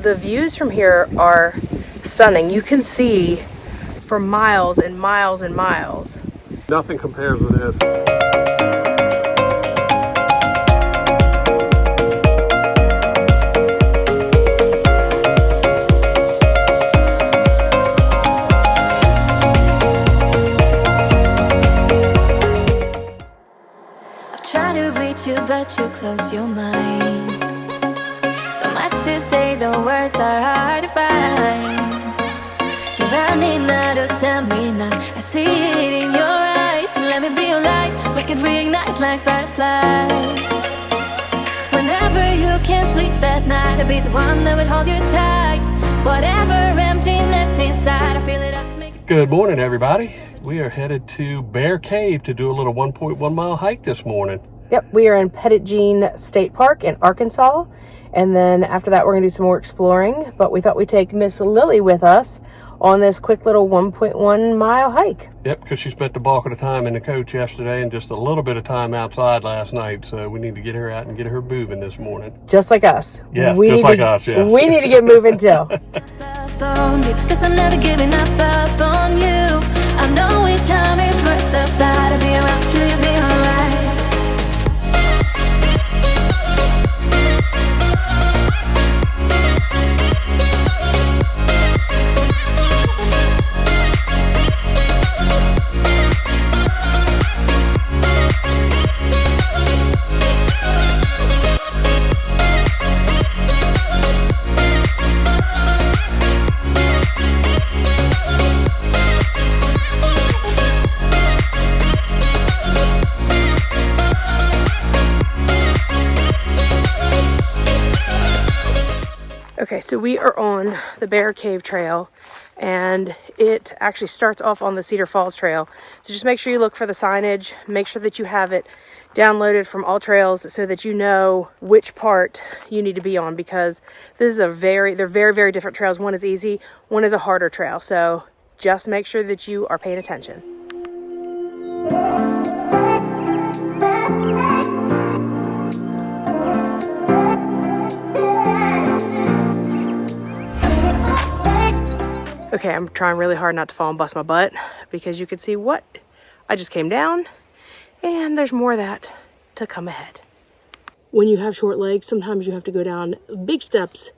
The views from here are stunning. You can see for miles and miles and miles. Nothing compares to this. Try to reach you, but you close your mind. So much to say, the words are hard to find. You're running out of stamina, I see it in your eyes. Let me be your light, we can reignite like fireflies. Whenever you can't sleep at night, I'll be the one that would hold you tight. Whatever emptiness inside, I feel it up. Good morning, everybody. We are headed to Bear Cave to do a little 1.1 mile hike this morning. Yep, we are in Petit Jean State Park in Arkansas. And then after that, we're going to do some more exploring. But we thought we'd take Miss Lily with us on this quick little 1.1 mile hike. Yep, because she spent the bulk of the time in the coach yesterday and just a little bit of time outside last night. So we need to get her out and get her moving this morning. Just like us. Yes, just like us, yes. We need to get moving too. Because I'm never giving up on you. I know each time is worth the fight. I'll be around till you be alright. Okay, so we are on the Bear Cave Trail, and it actually starts off on the Cedar Falls Trail. So just make sure you look for the signage, make sure that you have it downloaded from All Trails so that you know which part you need to be on, because this is they're very, very different trails. One is easy, one is a harder trail. So just make sure that you are paying attention. Okay, I'm trying really hard not to fall and bust my butt, because you can see what I just came down, and there's more of that to come ahead. When you have short legs, sometimes you have to go down big steps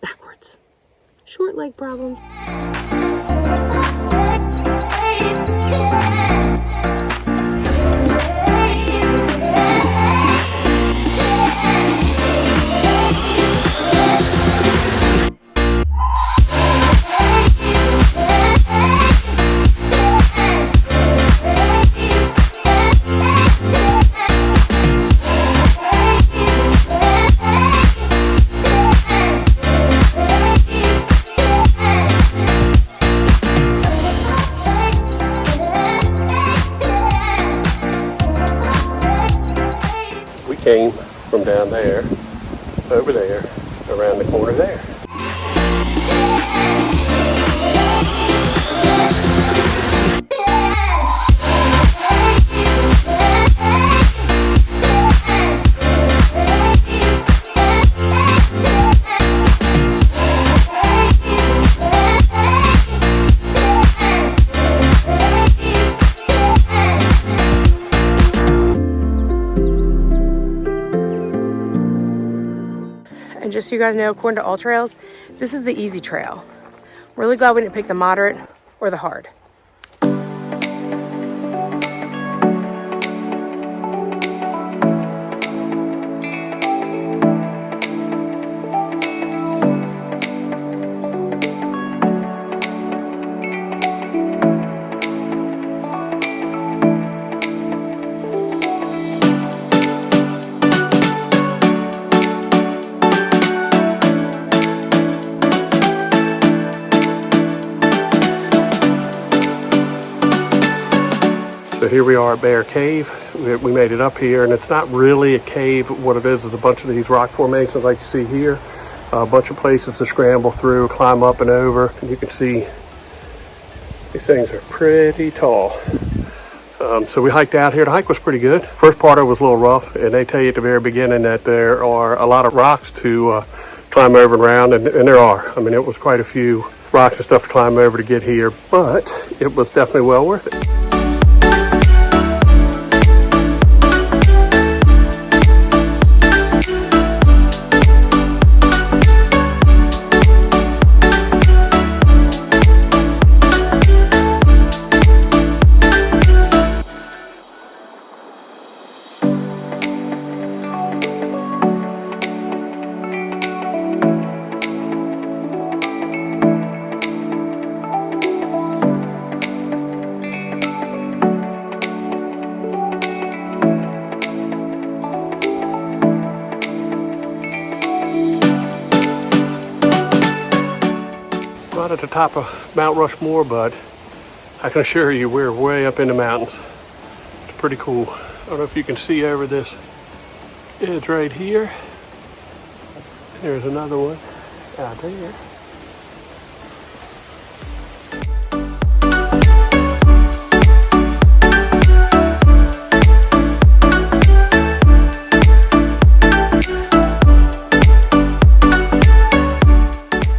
backwards. Short leg problems. Came from down there, over there, around the corner there. And just so you guys know, according to All Trails, this is the easy trail. Really glad we didn't pick the moderate or the hard. So here we are at Bear Cave. We made it up here, and it's not really a cave. What it is a bunch of these rock formations like you see here. A bunch of places to scramble through, climb up and over. And you can see these things are pretty tall. So we hiked out here. The hike was pretty good. First part of it was a little rough, and they tell you at the very beginning that there are a lot of rocks to climb over and around, and there are. I mean, it was quite a few rocks and stuff to climb over to get here, but it was definitely well worth it. Not at the top of Mount Rushmore, but I can assure you we're way up in the mountains. It's pretty cool. I don't know if you can see over this edge right here. There's another one out there.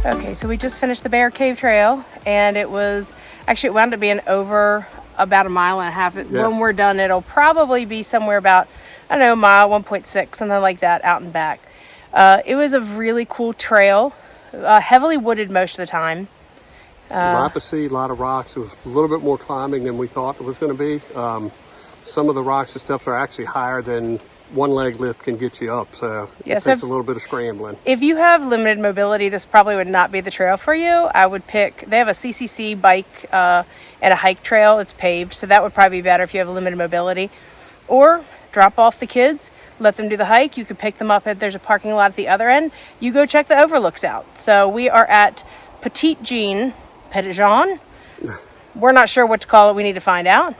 Okay, so we just finished the Bear Cave Trail, and it wound up being over about 1.5 miles. When we're done, it'll probably be somewhere about, I don't know, mile 1.6, something like that, out and back. It was a really cool trail, heavily wooded most of the time. A lot to see, a lot of rocks. It was a little bit more climbing than we thought it was going to be. Some of the rocks and steps are actually higher than one leg lift can get you up, so it takes a little bit of scrambling. If you have limited mobility, this probably would not be the trail for you. I would pick, they have a CCC bike and a hike trail. It's paved, so that would probably be better if you have limited mobility. Or drop off the kids, let them do the hike. You could pick them up there's a parking lot at the other end. You go check the overlooks out. So we are at Petit Jean. We're not sure what to call it. We need to find out.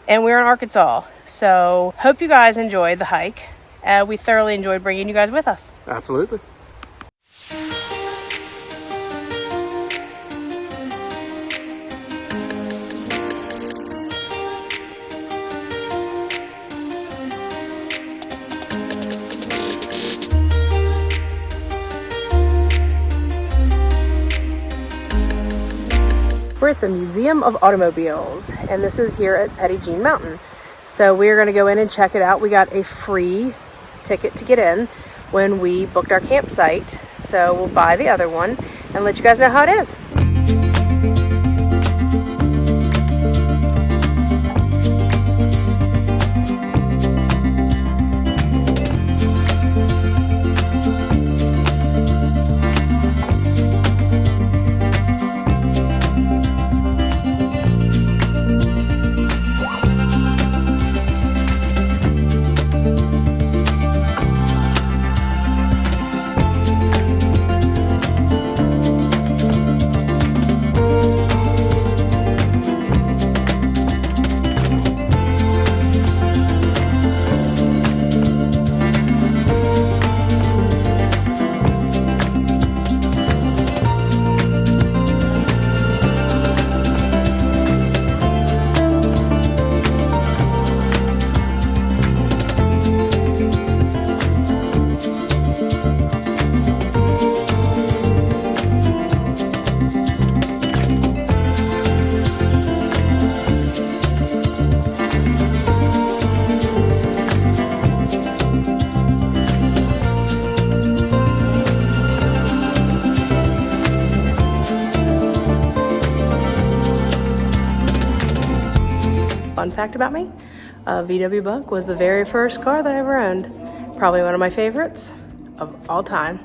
And we're in Arkansas. So hope you guys enjoyed the hike. We thoroughly enjoyed bringing you guys with us. Absolutely. We're at the Museum of Automobiles, and this is here at Petit Jean Mountain. So we're going to go in and check it out. We got a free ticket to get in when we booked our campsite. So we'll buy the other one and let you guys know how it is. Fun fact about me, a VW Bug was the very first car that I ever owned. Probably one of my favorites of all time.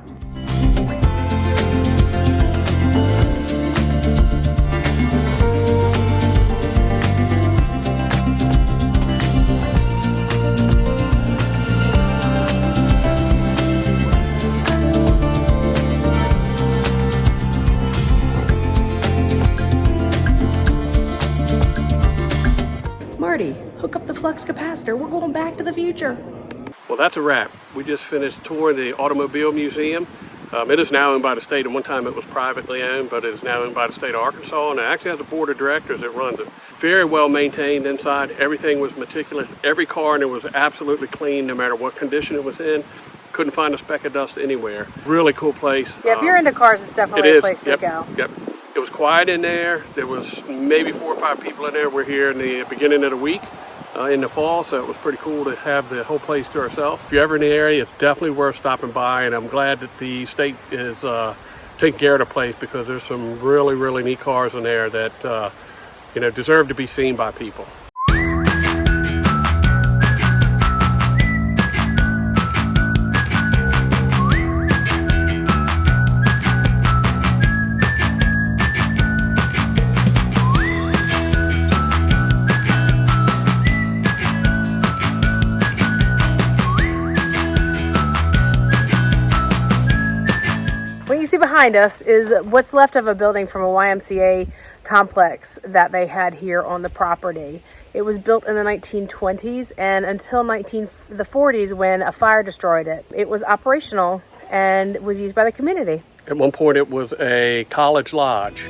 Marty, hook up the flux capacitor. We're going back to the future. Well, that's a wrap. We just finished touring the Automobile Museum. It is now owned by the state. At one time it was privately owned, but it is now owned by the state of Arkansas, and it actually has a board of directors that runs it. Very well maintained inside. Everything was meticulous. Every car in it was absolutely clean, no matter what condition it was in. couldn't find a speck of dust anywhere. Really cool place. Yeah, if you're into cars, it's definitely a place to go. Yep. It was quiet in there. There was maybe 4 or 5 people in there. We're here in the beginning of the week in the fall, so it was pretty cool to have the whole place to ourselves. If you're ever in the area, it's definitely worth stopping by, and I'm glad that the state is taking care of the place, because there's some really, really neat cars in there that deserve to be seen by people. What you see behind us is what's left of a building from a YMCA complex that they had here on the property. It was built in the 1920s and until the 40s when a fire destroyed it. It was operational and was used by the community. At one point it was a college lodge.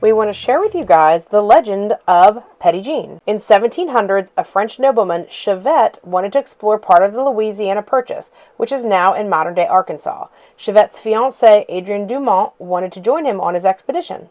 We want to share with you guys the legend of Petit Jean. In 1700s, a French nobleman, Chevet, wanted to explore part of the Louisiana Purchase, which is now in modern-day Arkansas. Chevet's fiancée, Adrienne Dumont, wanted to join him on his expedition.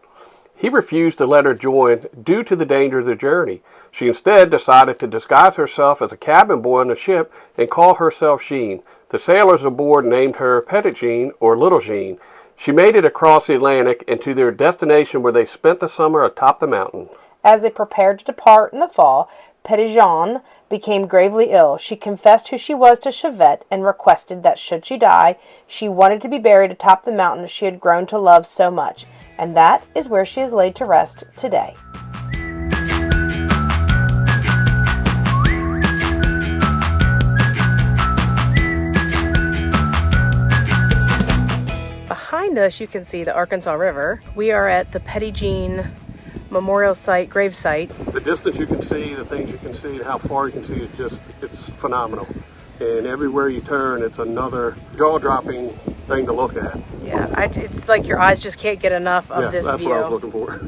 He refused to let her join due to the danger of the journey. She instead decided to disguise herself as a cabin boy on the ship and call herself Jean. The sailors aboard named her Petit Jean, or Little Jean. She made it across the Atlantic and to their destination, where they spent the summer atop the mountain. As they prepared to depart in the fall, Petit Jean became gravely ill. She confessed who she was to Chevet and requested that should she die, she wanted to be buried atop the mountain she had grown to love so much. And that is where she is laid to rest today. Behind us, you can see the Arkansas River. We are at the Petit Jean Memorial Site, grave site. The distance you can see, the things you can see, how far you can see, it's phenomenal. And everywhere you turn, it's another jaw-dropping thing to look at. Yeah, it's like your eyes just can't get enough of this that's view. What I was looking for.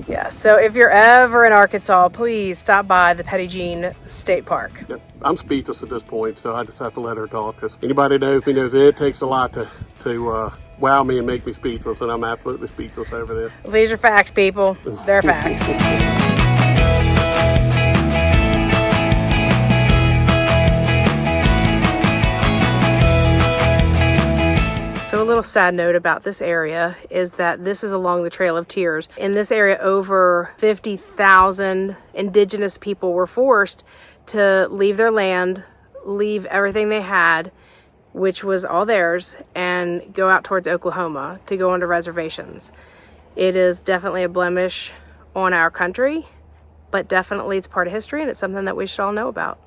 Yeah, so if you're ever in Arkansas, please stop by the Petit Jean State Park. Yep. I'm speechless at this point, so I just have to let her talk, because anybody that knows me knows it takes a lot to wow me and make me speechless, and I'm absolutely speechless over this. These are facts, people. They're facts. So a little sad note about this area is that this is along the Trail of Tears. In this area, over 50,000 indigenous people were forced to leave their land, leave everything they had, which was all theirs, and go out towards Oklahoma to go onto reservations. It is definitely a blemish on our country, but definitely it's part of history, and it's something that we should all know about.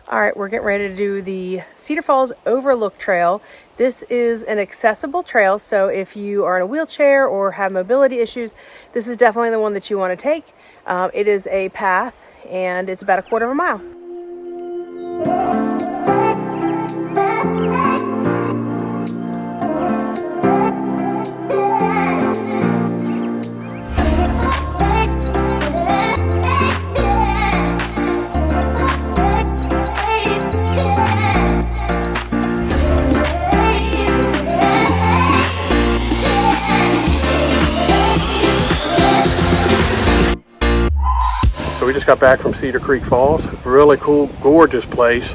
All right, we're getting ready to do the Cedar Falls Overlook Trail. This is an accessible trail, so if you are in a wheelchair or have mobility issues, this is definitely the one that you want to take. It is a path, and it's about 1/4 mile. We just got back from Cedar Creek Falls. Really cool, gorgeous place.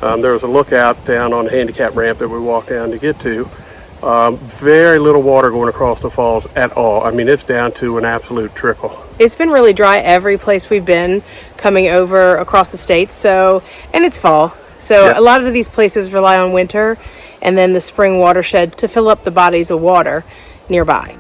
There was a lookout down on the handicap ramp that we walked down to get to. Very little water going across the falls at all. I mean, it's down to an absolute trickle. It's been really dry every place we've been coming over across the states. And it's fall. So Yep. A lot of these places rely on winter and then the spring watershed to fill up the bodies of water nearby.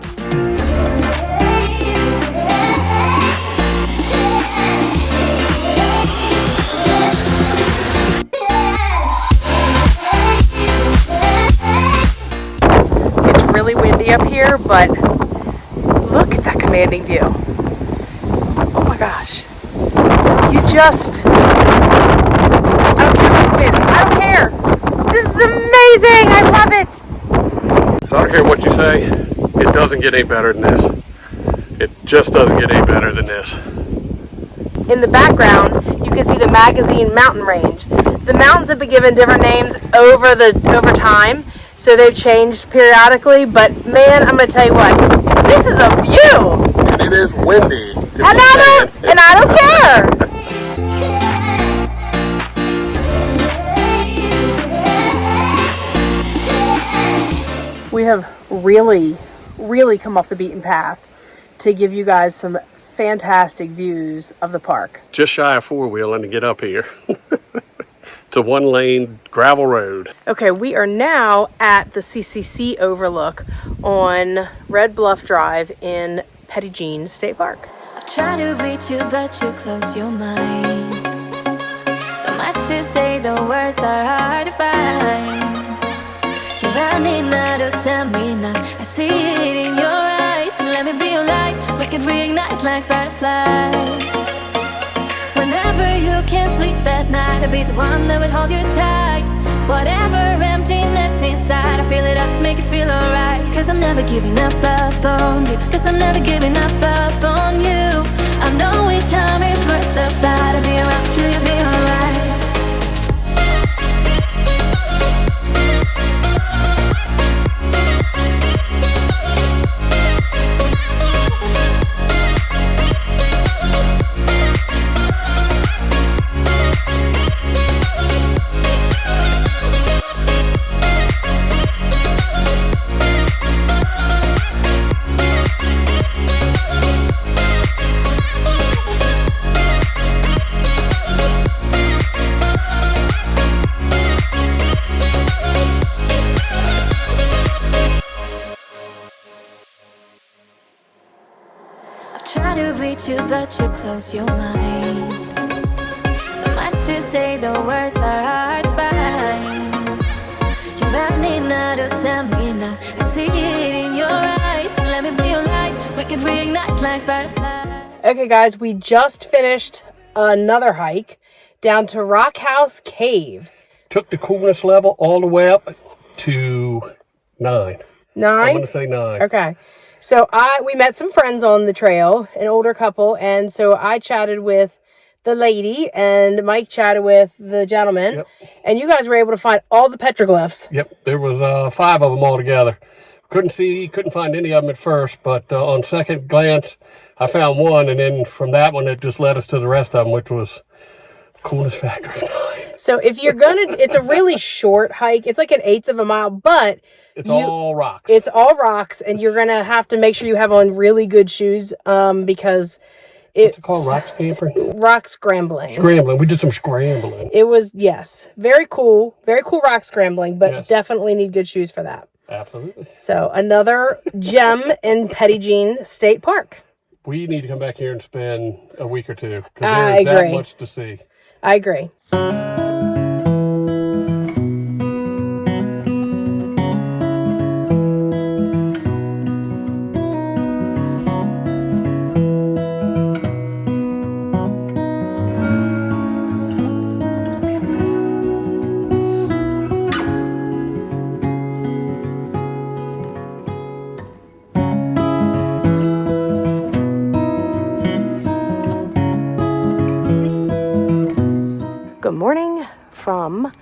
Really windy up here, but look at that commanding view. Oh my gosh. You just care. This is amazing. I love it. So I don't care what you say, it doesn't get any better than this. It just doesn't get any better than this. In the background, you can see the magazine mountain range. The mountains have been given different names over time, so they've changed periodically, but man, I'm gonna tell you what, this is a view! And it is windy. And I don't care! We have really come off the beaten path to give you guys some fantastic views of the park. Just shy of four-wheeling to get up here. It's a one-lane gravel road. Okay, we are now at the CCC overlook on Red Bluff Drive in Petit Jean State Park. I try to reach you, but you close your mind. So much to say, the words are hard to find. You're running out of stamina, I see it in your eyes. Let me be your light, we can reignite like fireflies. Whenever you can't sleep at night, I'll be the one that would hold you tight. Whatever emptiness inside, I feel it up, make it feel alright. Cause I'm never giving up on you. Cause I'm never giving up on you. I know each time is worth the fight. I'll be around till you be alright. Try to reach you, but you close your mind. So much to say, the words are hard to find. You're running out of stamina, I see it in your eyes. Let me be your light, we can reignite like fireflies. Okay guys, we just finished another hike down to Rock House Cave. Took the coolness level all the way up to 9. 9? I'm going to say 9. Okay. So we met some friends on the trail, an older couple, and so I chatted with the lady and Mike chatted with the gentleman. Yep. And you guys were able to find all the petroglyphs. Yep, there was 5 of them all together. Couldn't find any of them at first, but on second glance, I found one, and then from that one, it just led us to the rest of them, which was coolness factor of 9. So if you're gonna, it's a really short hike. It's like an 1/8 of a mile, but It's all rocks. It's all rocks, and you're gonna have to make sure you have on really good shoes, because what's it called? Rock scampering? Rock scrambling. Scrambling. We did some scrambling. It was, yes, very cool rock scrambling, but Yes. definitely need good shoes for that. Absolutely. So another gem in Petit Jean State Park. We need to come back here and spend a week or two because I there's that agree. much to see. I agree. Good morning from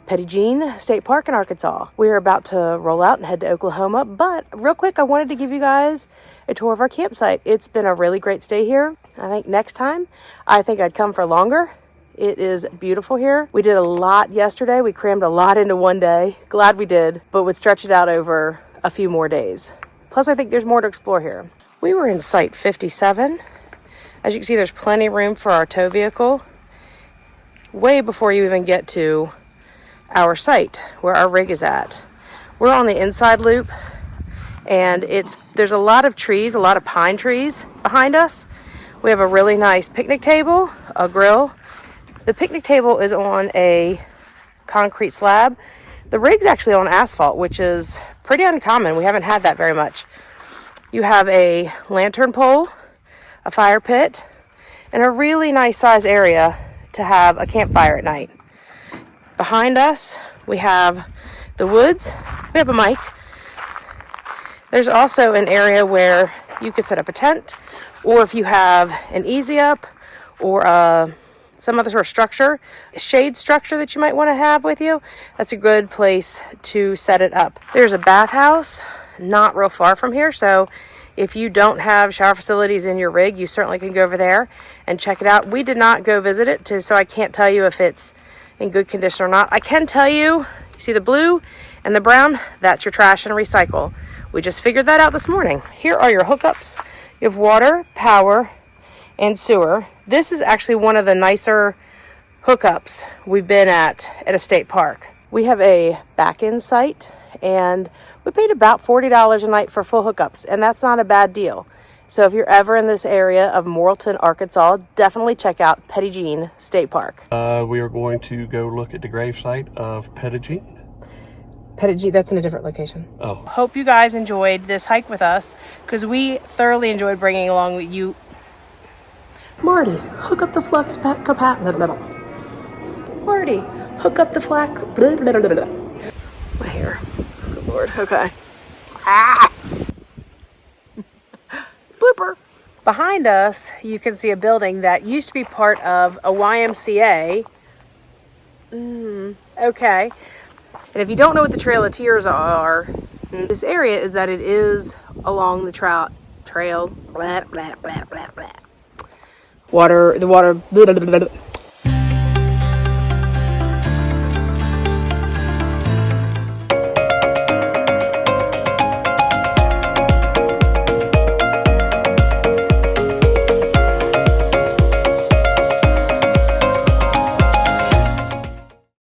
Petit Jean State Park in Arkansas. We're about to roll out and head to Oklahoma, but real quick, I wanted to give you guys a tour of our campsite. It's been a really great stay here. I think next time, I think I'd come for longer. It is beautiful here. We did a lot yesterday. We crammed a lot into one day. Glad we did, but would stretch it out over a few more days. Plus, I think there's more to explore here. We were in Site 57. As you can see, there's plenty of room for our tow vehicle. Way before you even get to our site where our rig is at. We're on the inside loop, and there's a lot of trees, a lot of pine trees behind us. We have a really nice picnic table, a grill. The picnic table is on a concrete slab. The rig's actually on asphalt, which is pretty uncommon. We haven't had that very much. You have a lantern pole, a fire pit, and a really nice size area to have a campfire at night. Behind us, we have the woods. We have a mic. There's also an area where you could set up a tent, or if you have an easy up or some other sort of structure, a shade structure that you might want to have with you, that's a good place to set it up. There's a bathhouse not real far from here, so if you don't have shower facilities in your rig, you certainly can go over there and check it out. We did not go visit it, so I can't tell you if it's in good condition or not. I can tell you, you see the blue and the brown? That's your trash and recycle. We just figured that out this morning. Here are your hookups. You have water, power, and sewer. This is actually one of the nicer hookups we've been at a state park. We have a back-end site, and we paid about $40 a night for full hookups, and that's not a bad deal. So if you're ever in this area of Morrilton, Arkansas, definitely check out Petit Jean State Park. We are going to go look at the gravesite of Petit Jean. Petit Jean, that's in a different location. Oh. Hope you guys enjoyed this hike with us, because we thoroughly enjoyed bringing along with you. Marty, hook up the flux capacitor. Marty, hook up the flax. My hair. Good Lord. Okay. Ah! Blooper. Behind us, you can see a building that used to be part of a YMCA. Okay. And if you don't know what the Trail of Tears are, this area is that it is along the trail. Blah, blah, blah, blah, blah. The water.